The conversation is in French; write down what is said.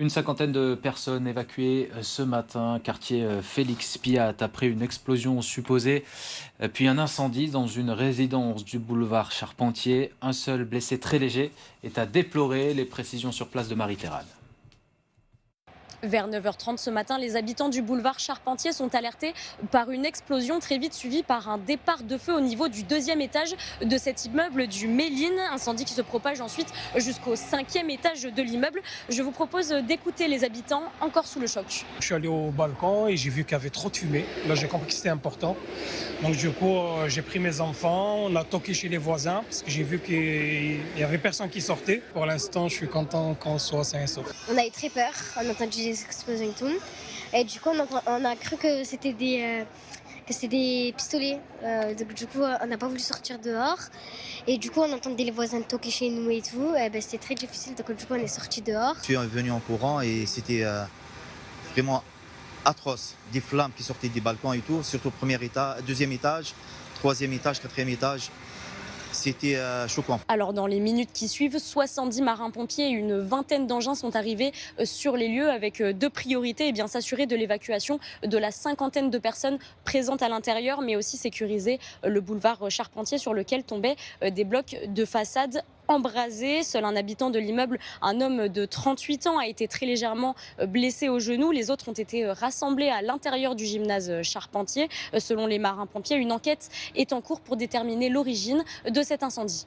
Une cinquantaine de personnes évacuées ce matin, quartier Félix Piat, après une explosion supposée, puis un incendie dans une résidence du boulevard Charpentier. Un seul blessé très léger est à déplorer. Les précisions sur place de Marie-Terrane. Vers 9h30 ce matin, les habitants du boulevard Charpentier sont alertés par une explosion très vite suivie par un départ de feu au niveau du deuxième étage de cet immeuble du Méline. Incendie qui se propage ensuite jusqu'au cinquième étage de l'immeuble. Je vous propose d'écouter les habitants encore sous le choc. Je suis allé au balcon et j'ai vu qu'il y avait trop de fumée. Là, j'ai compris que c'était important. Donc, du coup, j'ai pris mes enfants, on a toqué chez les voisins parce que j'ai vu qu'il n'y avait personne qui sortait. Pour l'instant, je suis content qu'on soit sain et sauf. On a eu très peur, on a entendu des explosions et tout. Et du coup, on a cru que c'était des pistolets. Donc, du coup, on n'a pas voulu sortir dehors. Et du coup, on entendait les voisins toquer chez nous et tout. Et ben, c'était très difficile. Donc, du coup, on est sorti dehors. Je suis venu en courant et c'était vraiment atroce. Des flammes qui sortaient des balcons et tout, surtout premier étage, deuxième étage, troisième étage, quatrième étage. C'était choquant. Alors dans les minutes qui suivent, 70 marins-pompiers et une vingtaine d'engins sont arrivés sur les lieux avec deux priorités, et bien s'assurer de l'évacuation de la cinquantaine de personnes présentes à l'intérieur, mais aussi sécuriser le boulevard Charpentier sur lequel tombaient des blocs de façade embrasés. Seul un habitant de l'immeuble, un homme de 38 ans, a été très légèrement blessé au genou. Les autres ont été rassemblés à l'intérieur du gymnase Charpentier. Selon les marins-pompiers, une enquête est en cours pour déterminer l'origine de cet incendie.